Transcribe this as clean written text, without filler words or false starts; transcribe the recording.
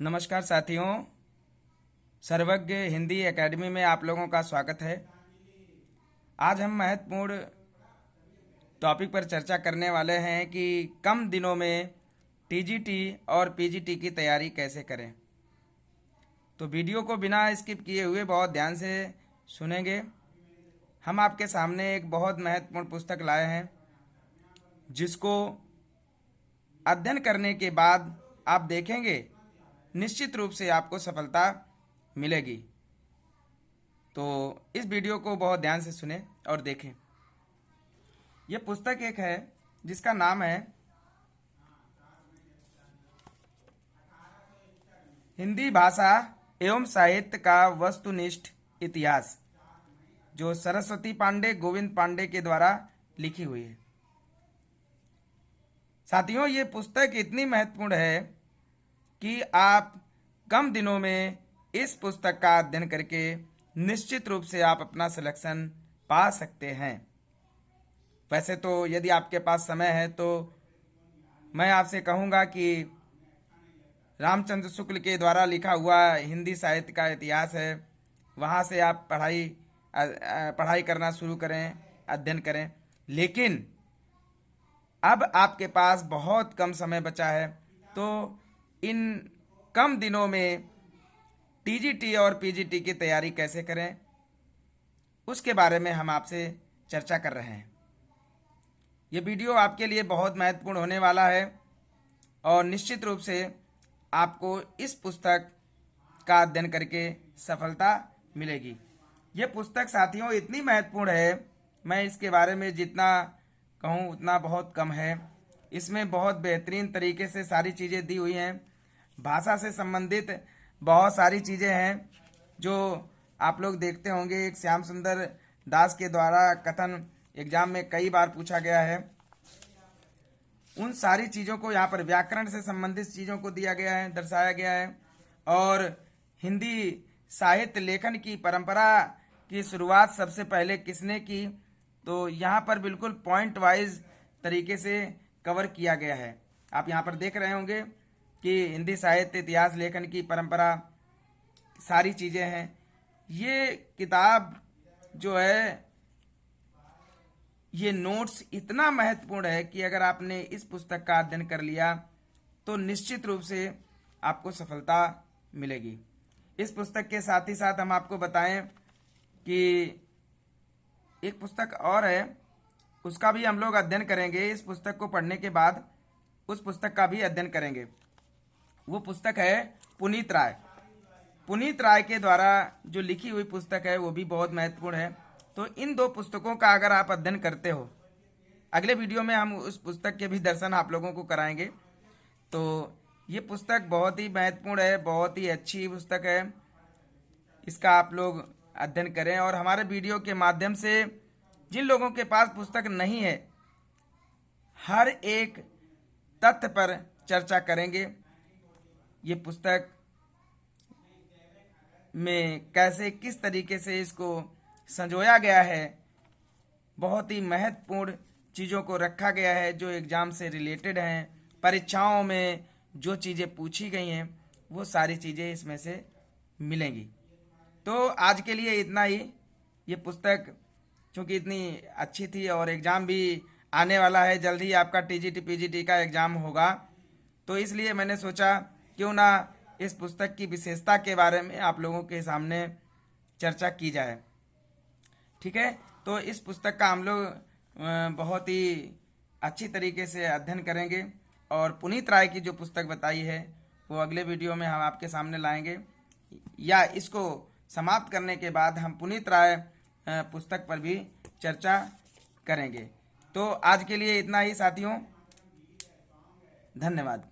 नमस्कार साथियों, सर्वज्ञ हिंदी एकेडमी में आप लोगों का स्वागत है। आज हम महत्वपूर्ण टॉपिक पर चर्चा करने वाले हैं कि कम दिनों में टीजीटी और पीजीटी की तैयारी कैसे करें। तो वीडियो को बिना स्किप किए हुए बहुत ध्यान से सुनेंगे। हम आपके सामने एक बहुत महत्वपूर्ण पुस्तक लाए हैं जिसको अध्ययन करने के बाद आप देखेंगे निश्चित रूप से आपको सफलता मिलेगी। तो इस वीडियो को बहुत ध्यान से सुने और देखें। यह पुस्तक एक है जिसका नाम है हिंदी भाषा एवं साहित्य का वस्तुनिष्ठ इतिहास, जो सरस्वती पांडे गोविंद पांडे के द्वारा लिखी हुई है। साथियों, ये पुस्तक इतनी महत्वपूर्ण है कि आप कम दिनों में इस पुस्तक का अध्ययन करके निश्चित रूप से आप अपना सिलेक्शन पा सकते हैं। वैसे तो यदि आपके पास समय है तो मैं आपसे कहूँगा कि रामचंद्र शुक्ल के द्वारा लिखा हुआ हिंदी साहित्य का इतिहास है, वहाँ से आप पढ़ाई करना शुरू करें, अध्ययन करें। लेकिन अब आपके पास बहुत कम समय बचा है, तो इन कम दिनों में टीजीटी और पीजीटी की तैयारी कैसे करें, उसके बारे में हम आपसे चर्चा कर रहे हैं। ये वीडियो आपके लिए बहुत महत्वपूर्ण होने वाला है और निश्चित रूप से आपको इस पुस्तक का अध्ययन करके सफलता मिलेगी। ये पुस्तक साथियों इतनी महत्वपूर्ण है, मैं इसके बारे में जितना कहूँ उतना बहुत कम है। इसमें बहुत बेहतरीन तरीके से सारी चीज़ें दी हुई हैं। भाषा से संबंधित बहुत सारी चीज़ें हैं जो आप लोग देखते होंगे। एक श्याम सुंदर दास के द्वारा कथन एग्जाम में कई बार पूछा गया है। उन सारी चीज़ों को यहाँ पर व्याकरण से संबंधित चीज़ों को दिया गया है, दर्शाया गया है। और हिंदी साहित्य लेखन की परंपरा की शुरुआत सबसे पहले किसने की, तो यहाँ पर बिल्कुल पॉइंट वाइज तरीके से कवर किया गया है। आप यहाँ पर देख रहे होंगे कि हिंदी साहित्य इतिहास लेखन की परंपरा सारी चीज़ें हैं। ये किताब जो है, ये नोट्स इतना महत्वपूर्ण है कि अगर आपने इस पुस्तक का अध्ययन कर लिया तो निश्चित रूप से आपको सफलता मिलेगी। इस पुस्तक के साथ ही साथ हम आपको बताएं कि एक पुस्तक और है, उसका भी हम लोग अध्ययन करेंगे। इस पुस्तक को पढ़ने के बाद उस पुस्तक का भी अध्ययन करेंगे। वो पुस्तक है पुनीत राय। पुनीत राय के द्वारा जो लिखी हुई पुस्तक है वो भी बहुत महत्वपूर्ण है। तो इन दो पुस्तकों का अगर आप अध्ययन करते हो, अगले वीडियो में हम उस पुस्तक के भी दर्शन आप लोगों को कराएंगे। तो ये पुस्तक बहुत ही महत्वपूर्ण है, बहुत ही अच्छी पुस्तक है। इसका आप लोग अध्ययन करें और हमारे वीडियो के माध्यम से जिन लोगों के पास पुस्तक नहीं है, हर एक तथ्य पर चर्चा करेंगे। ये पुस्तक में कैसे किस तरीके से इसको संजोया गया है, बहुत ही महत्वपूर्ण चीज़ों को रखा गया है जो एग्ज़ाम से रिलेटेड हैं। परीक्षाओं में जो चीज़ें पूछी गई हैं वो सारी चीज़ें इसमें से मिलेंगी। तो आज के लिए इतना ही। ये पुस्तक चूँकि इतनी अच्छी थी और एग्ज़ाम भी आने वाला है, जल्द ही आपका टीजीटी पीजीटी का एग्ज़ाम होगा, तो इसलिए मैंने सोचा क्यों ना इस पुस्तक की विशेषता के बारे में आप लोगों के सामने चर्चा की जाए। ठीक है, तो इस पुस्तक का हम लोग बहुत ही अच्छी तरीके से अध्ययन करेंगे और पुनीत राय की जो पुस्तक बताई है वो अगले वीडियो में हम आपके सामने लाएंगे, या इसको समाप्त करने के बाद हम पुनीत राय पुस्तक पर भी चर्चा करेंगे। तो आज के लिए इतना ही साथियों, धन्यवाद।